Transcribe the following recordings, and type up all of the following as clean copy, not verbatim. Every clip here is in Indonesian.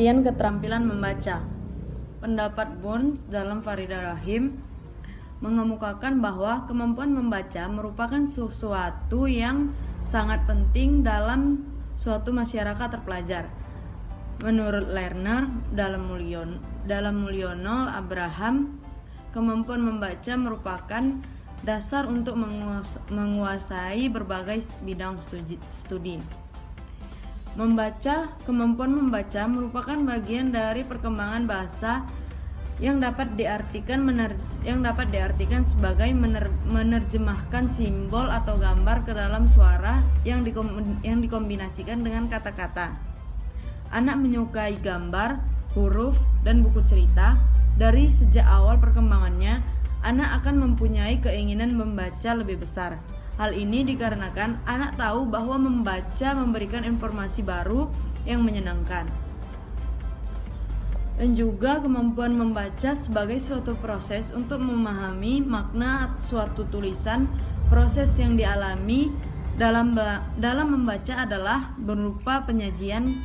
Pengertian keterampilan membaca. Pendapat Burns dalam Faridah Rahim mengemukakan bahwa kemampuan membaca merupakan sesuatu yang sangat penting dalam suatu masyarakat terpelajar. Menurut Lerner dalam Mulyono Abraham, kemampuan membaca merupakan dasar untuk menguasai berbagai bidang studi. Kemampuan membaca merupakan bagian dari perkembangan bahasa yang dapat diartikan sebagai menerjemahkan simbol atau gambar ke dalam suara yang dikombinasikan dengan kata-kata. Anak menyukai gambar, huruf, dan buku cerita. Dari sejak awal perkembangannya, anak akan mempunyai keinginan membaca lebih besar. Hal ini dikarenakan anak tahu bahwa membaca memberikan informasi baru yang menyenangkan. Dan juga kemampuan membaca sebagai suatu proses untuk memahami makna suatu tulisan. Proses yang dialami dalam membaca adalah berupa penyajian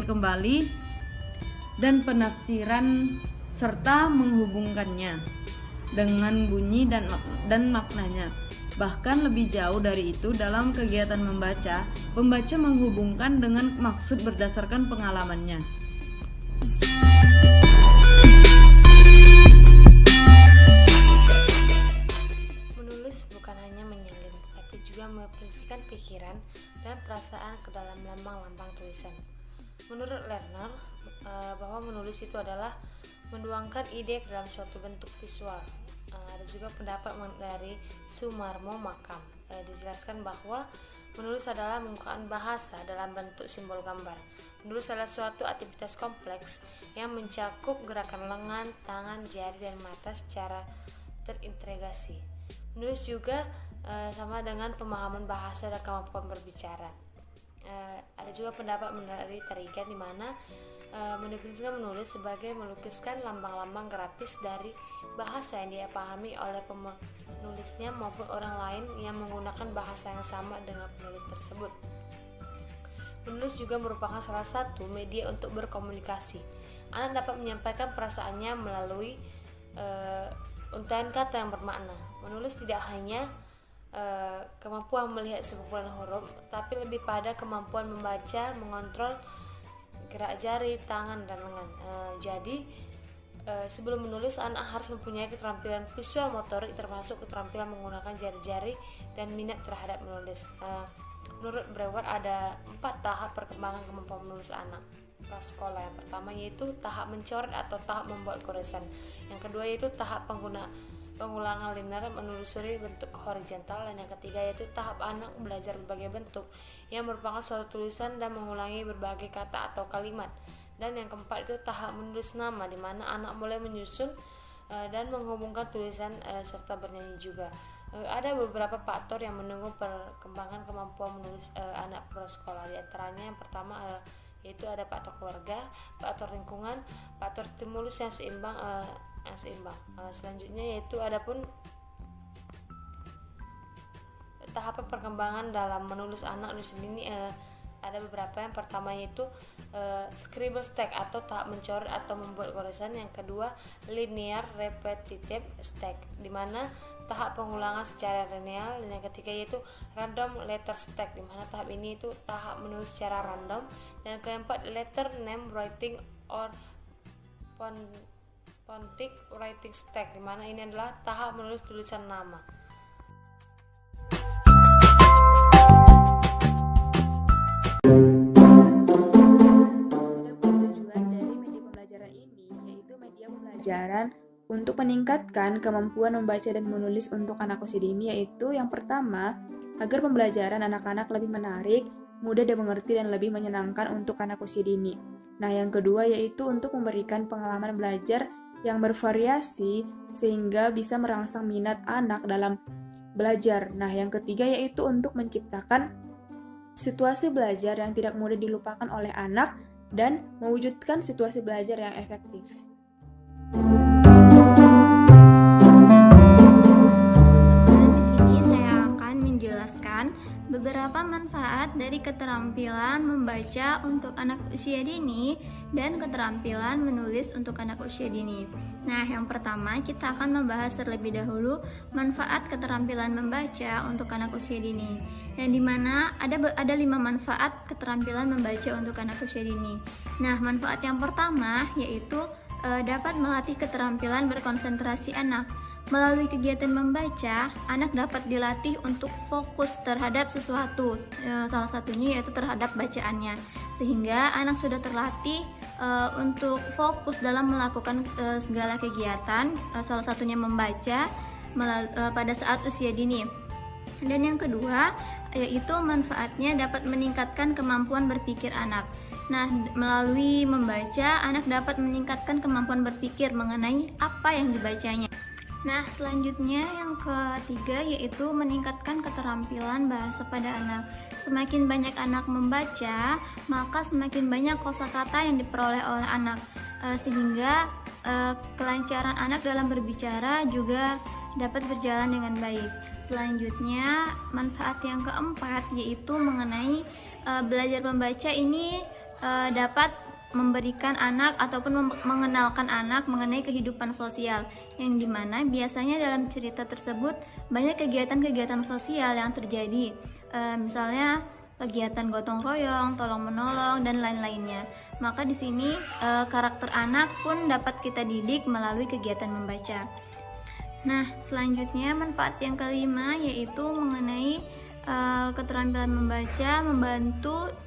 kembali dan penafsiran serta menghubungkannya dengan bunyi dan maknanya. Bahkan lebih jauh dari itu, dalam kegiatan membaca, pembaca menghubungkan dengan maksud berdasarkan pengalamannya. Menulis bukan hanya menyalin, tapi juga mengekspresikan pikiran dan perasaan ke dalam lambang-lambang tulisan. Menurut Lerner, bahwa menulis itu adalah menuangkan ide ke dalam suatu bentuk visual. Ada juga pendapat dari Sumarmo Makam, dijelaskan bahwa menulis adalah penggunaan bahasa dalam bentuk simbol gambar. Menulis adalah suatu aktivitas kompleks yang mencakup gerakan lengan, tangan, jari, dan mata secara terintegrasi. Menulis juga sama dengan pemahaman bahasa dan kemampuan berbicara. Ada juga pendapat dari Tarigan di mana mendefinisikan menulis sebagai melukiskan lambang-lambang grafis dari bahasa yang dia pahami oleh penulisnya maupun orang lain yang menggunakan bahasa yang sama dengan penulis tersebut. Menulis juga merupakan salah satu media untuk berkomunikasi. Anak dapat menyampaikan perasaannya melalui untaian kata yang bermakna. Menulis tidak hanya kemampuan melihat sekumpulan huruf, tapi lebih pada kemampuan membaca, mengontrol gerak jari, tangan, dan lengan. Sebelum menulis, anak harus mempunyai keterampilan visual motorik, termasuk keterampilan menggunakan jari-jari dan minat terhadap menulis. Menurut Brewer ada 4 tahap perkembangan kemampuan menulis anak prasekolah. Yang pertama yaitu tahap mencoret atau tahap membuat goresan. Yang kedua yaitu tahap pengulangan linear menelusuri bentuk horizontal, dan yang ketiga yaitu tahap anak belajar berbagai bentuk yang merupakan suatu tulisan dan mengulangi berbagai kata atau kalimat. Dan yang keempat itu tahap menulis nama, di mana anak mulai menyusun dan menghubungkan tulisan serta bernyanyi juga. Ada beberapa faktor yang menunggu perkembangan kemampuan menulis anak prasekolah. Di antaranya yang pertama yaitu ada faktor keluarga, faktor lingkungan, faktor stimulus yang seimbang. Selanjutnya yaitu adapun tahapan perkembangan dalam menulis anak di sini ada beberapa. Yang pertama yaitu scribble stack atau tahap mencoret atau membuat goresan. Yang kedua linear repetitive stack, di mana tahap pengulangan secara linear. Dan yang ketiga yaitu random letter stack, di mana tahap ini itu tahap menulis secara random. Dan yang keempat letter name writing or phonetic writing stack, di mana ini adalah tahap menulis tulisan nama. Pelajaran untuk meningkatkan kemampuan membaca dan menulis untuk anak usia dini, yaitu yang pertama, agar pembelajaran anak-anak lebih menarik, mudah dimengerti, dan lebih menyenangkan untuk anak usia dini. Nah, yang kedua yaitu untuk memberikan pengalaman belajar yang bervariasi sehingga bisa merangsang minat anak dalam belajar. Nah, yang ketiga yaitu untuk menciptakan situasi belajar yang tidak mudah dilupakan oleh anak dan mewujudkan situasi belajar yang efektif. Di sini saya akan menjelaskan beberapa beberapa manfaat dari keterampilan membaca untuk anak usia dini dan keterampilan menulis untuk anak usia dini. Nah, yang pertama kita akan membahas terlebih dahulu manfaat keterampilan membaca untuk anak usia dini. Yang dimana ada 5 manfaat keterampilan membaca untuk anak usia dini. Nah, manfaat yang pertama yaitu dapat melatih keterampilan berkonsentrasi anak. Melalui kegiatan membaca, anak dapat dilatih untuk fokus terhadap sesuatu, salah satunya yaitu terhadap bacaannya, sehingga anak sudah terlatih untuk fokus dalam melakukan segala kegiatan, salah satunya membaca pada saat usia dini. Dan yang kedua, yaitu manfaatnya dapat meningkatkan kemampuan berpikir anak. Nah, melalui membaca, anak dapat meningkatkan kemampuan berpikir mengenai apa yang dibacanya. Nah, selanjutnya yang ketiga yaitu meningkatkan keterampilan bahasa pada anak. Semakin banyak anak membaca, maka semakin banyak kosakata yang diperoleh oleh anak, sehingga kelancaran anak dalam berbicara juga dapat berjalan dengan baik. Selanjutnya, manfaat yang keempat yaitu mengenai belajar membaca ini dapat memberikan anak ataupun mengenalkan anak mengenai kehidupan sosial, yang dimana biasanya dalam cerita tersebut banyak kegiatan-kegiatan sosial yang terjadi, misalnya kegiatan gotong royong, tolong menolong, dan lain-lainnya. Maka di sini karakter anak pun dapat kita didik melalui kegiatan membaca. Nah, selanjutnya manfaat yang kelima yaitu mengenai keterampilan membaca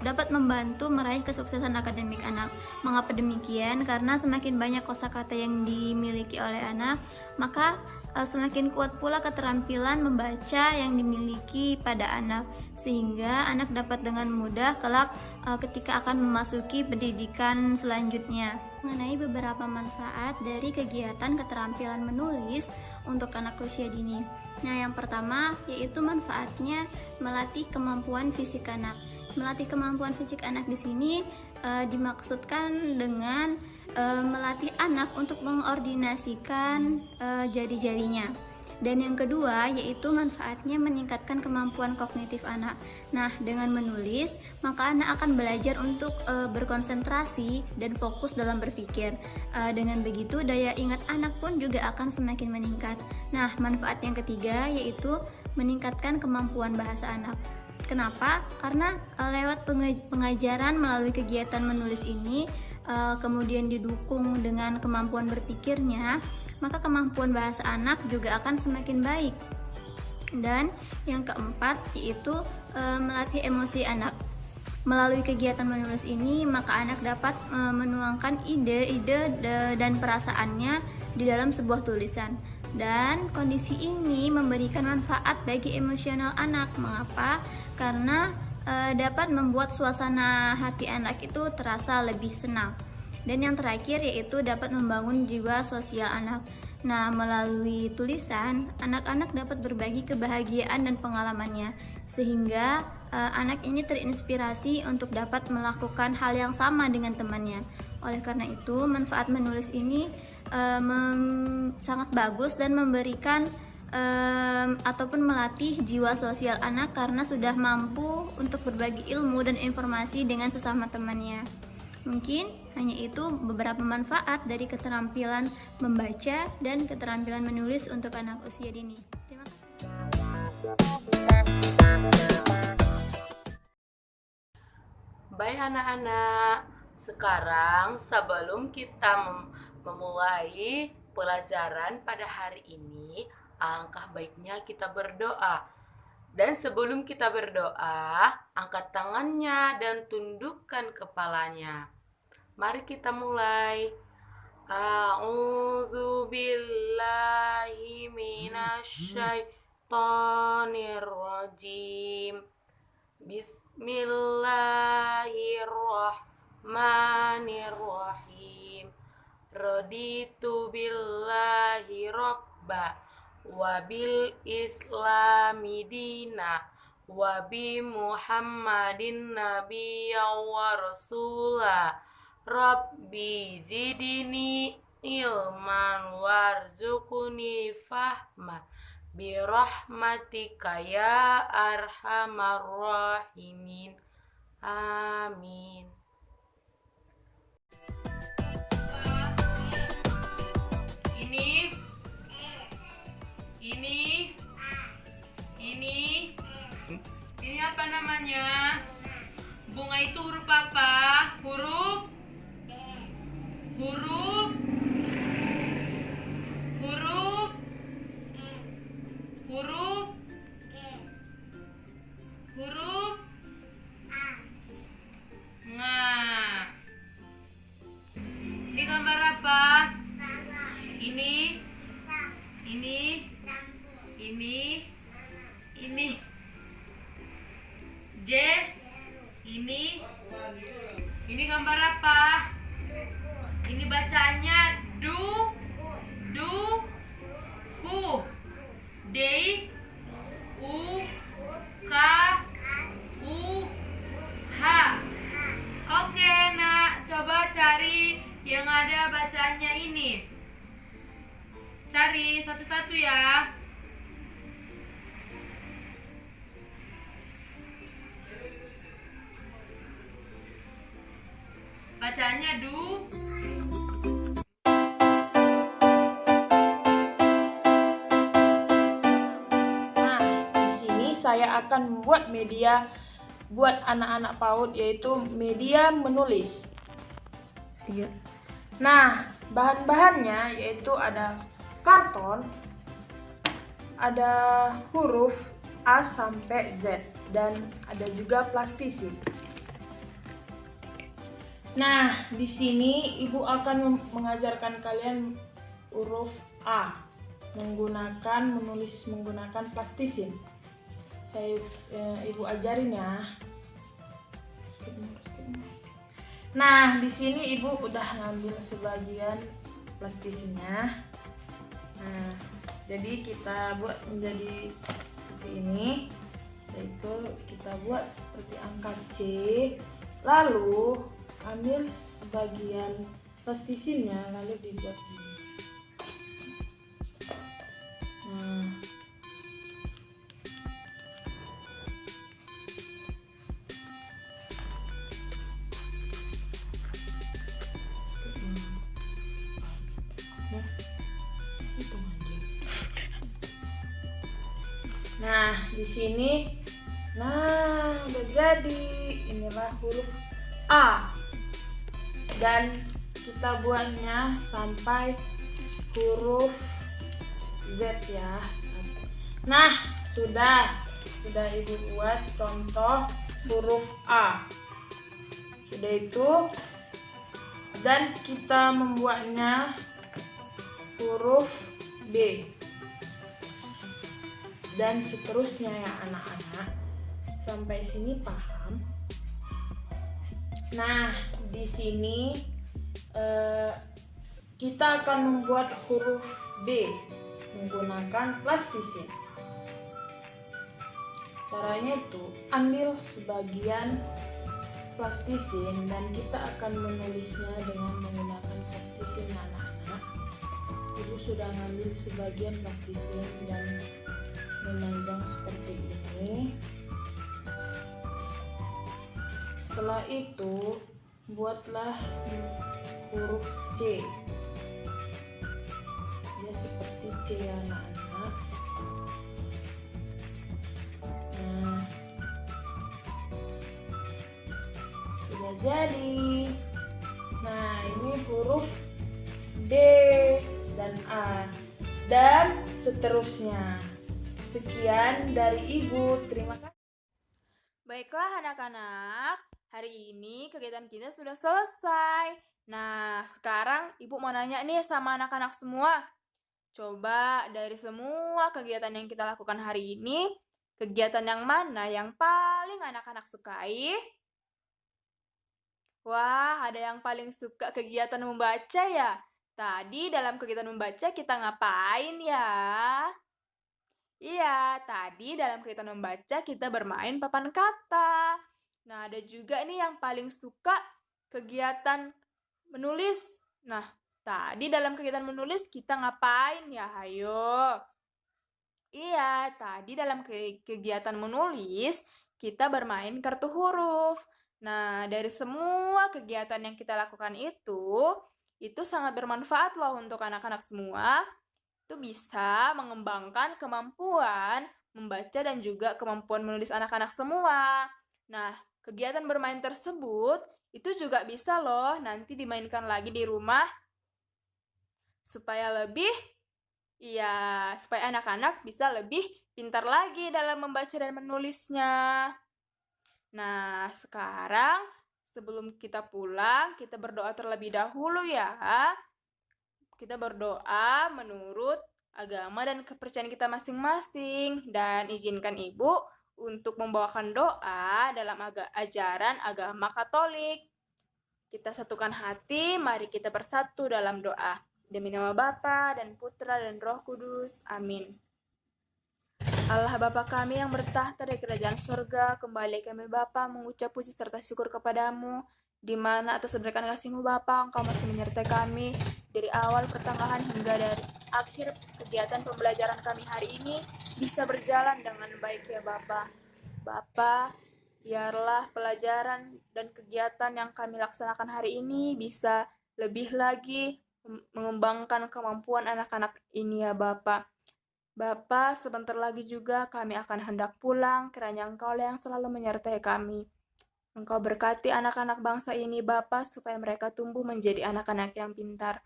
dapat membantu meraih kesuksesan akademik anak. Mengapa demikian? Karena semakin banyak kosakata yang dimiliki oleh anak, maka semakin kuat pula keterampilan membaca yang dimiliki pada anak, sehingga anak dapat dengan mudah kelak ketika akan memasuki pendidikan selanjutnya. Mengenai beberapa manfaat dari kegiatan keterampilan menulis untuk anak usia dini. Nah, yang pertama yaitu manfaatnya melatih kemampuan fisik anak. Melatih kemampuan fisik anak di sini dimaksudkan dengan melatih anak untuk mengordinasikan jari-jarinya. Dan yang kedua yaitu manfaatnya meningkatkan kemampuan kognitif anak. Nah, dengan menulis, maka anak akan belajar untuk berkonsentrasi dan fokus dalam berpikir. Dengan begitu, daya ingat anak pun juga akan semakin meningkat. Nah, manfaat yang ketiga yaitu meningkatkan kemampuan bahasa anak. Kenapa? Karena lewat pengajaran melalui kegiatan menulis ini, kemudian didukung dengan kemampuan berpikirnya, maka kemampuan bahasa anak juga akan semakin baik. Dan yang keempat yaitu melatih emosi anak. Melalui kegiatan menulis ini, maka anak dapat menuangkan ide-ide dan perasaannya di dalam sebuah tulisan. Dan kondisi ini memberikan manfaat bagi emosional anak. Mengapa? Karena dapat membuat suasana hati anak itu terasa lebih senang. Dan yang terakhir yaitu dapat membangun jiwa sosial anak. Nah, melalui tulisan, anak-anak dapat berbagi kebahagiaan dan pengalamannya, sehingga anak ini terinspirasi untuk dapat melakukan hal yang sama dengan temannya. Oleh karena itu, manfaat menulis ini sangat bagus dan memberikan ataupun melatih jiwa sosial anak karena sudah mampu untuk berbagi ilmu dan informasi dengan sesama temannya. Mungkin hanya itu beberapa manfaat dari keterampilan membaca dan keterampilan menulis untuk anak usia dini. Terima kasih. Baik anak-anak, sekarang sebelum kita memulai pelajaran pada hari ini, alangkah baiknya kita berdoa. Dan sebelum kita berdoa, angkat tangannya dan tundukkan kepalanya. Mari kita mulai. A'udzu billahi minasyaitonir rajim. Bismillahirrahmanirrahim. Raditu billahi robba wabil islami dina wabi muhammadin nabiyya wa rasula. Rabbi zidni ilman warzuqni fahma birahmatika ya arhamar rahimin. Amin. Ini ini apa namanya? Bunga itu huruf apa? Huruf huruf huruf huruf huruf Nah, ini gambar apa? Ini J. Ini gambar apa? Ini bacaannya ku. D U K U H. Oke, nak, coba cari yang ada bacaannya ini. Cari satu-satu ya. Bacaannya Nah, di sini saya akan membuat media buat anak-anak PAUD, yaitu media menulis. Nah, bahan-bahannya yaitu ada karton, ada huruf A sampai Z, dan ada juga plastisin. Nah, di sini ibu akan mengajarkan kalian huruf A menulis menggunakan plastisin. Ibu ajarin ya. Nah, di sini ibu udah ngambil sebagian plastisinnya. Nah, jadi kita buat menjadi seperti ini, yaitu kita buat seperti angka C, lalu ambil sebagian plastisinnya lalu dibuat ini. Nah, Nah, di sini, udah jadi. Inilah huruf A. Dan kita buatnya sampai huruf Z ya. Nah, sudah ibu buat contoh huruf A. Sudah itu, dan kita membuatnya huruf B. Dan seterusnya ya anak-anak. Sampai sini paham? Nah, di sini kita akan membuat huruf B menggunakan plastisin. Caranya itu, ambil sebagian plastisin dan kita akan menulisnya dengan menggunakan plastisin anak-anak. Ibu sudah ngambil sebagian plastisin dan memanjang seperti ini. Setelah itu, buatlah huruf C. Dia seperti C ya anak-anak. Nah, sudah jadi. Nah, ini huruf D dan A dan seterusnya. Sekian dari Ibu, terima kasih. Baiklah anak-anak, hari ini kegiatan kita sudah selesai. Nah, sekarang Ibu mau nanya nih sama anak-anak semua. Coba dari semua kegiatan yang kita lakukan hari ini, kegiatan yang mana yang paling anak-anak sukai? Wah, ada yang paling suka kegiatan membaca ya? Tadi dalam kegiatan membaca kita ngapain ya? Iya, tadi dalam kegiatan membaca kita bermain papan kata. Nah, ada juga nih yang paling suka kegiatan menulis. Nah, tadi dalam kegiatan menulis kita ngapain ya? Ayo. Iya, tadi dalam kegiatan menulis, kita bermain kartu huruf. Nah, dari semua kegiatan yang kita lakukan itu sangat bermanfaat loh untuk anak-anak semua. Itu bisa mengembangkan kemampuan membaca dan juga kemampuan menulis anak-anak semua. Nah, kegiatan bermain tersebut itu juga bisa loh nanti dimainkan lagi di rumah supaya supaya anak-anak bisa lebih pintar lagi dalam membaca dan menulisnya. Nah, sekarang sebelum kita pulang, kita berdoa terlebih dahulu ya. Kita berdoa menurut agama dan kepercayaan kita masing-masing. Dan izinkan Ibu untuk membawakan doa dalam ajaran agama Katolik. Kita satukan hati, mari kita bersatu dalam doa. Demi nama Bapa dan Putra dan Roh Kudus. Amin. Allah Bapa kami yang bertahta di kerajaan surga, kembali kami Bapa mengucap puji serta syukur kepadamu, di mana atas berikan kasih-Mu Bapa, Engkau masih menyertai kami dari awal pertengahan hingga dari akhir kegiatan pembelajaran kami hari ini bisa berjalan dengan baik ya Bapa. Bapa, biarlah pelajaran dan kegiatan yang kami laksanakan hari ini bisa lebih lagi mengembangkan kemampuan anak-anak ini ya Bapa. Bapa, sebentar lagi juga kami akan hendak pulang, kiranya Engkau yang selalu menyertai kami. Engkau berkati anak-anak bangsa ini Bapa, supaya mereka tumbuh menjadi anak-anak yang pintar.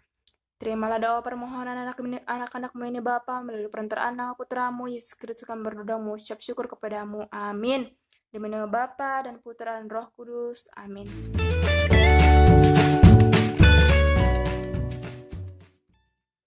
Terimalah doa permohonan anak-anak-Mu ini Bapa, melalui perantaraan nama Putra-Mu, Yesus Kristus kami berdoa mengucap syukur kepadamu. Amin. Demi nama Bapa dan Putra dan Roh Kudus. Amin.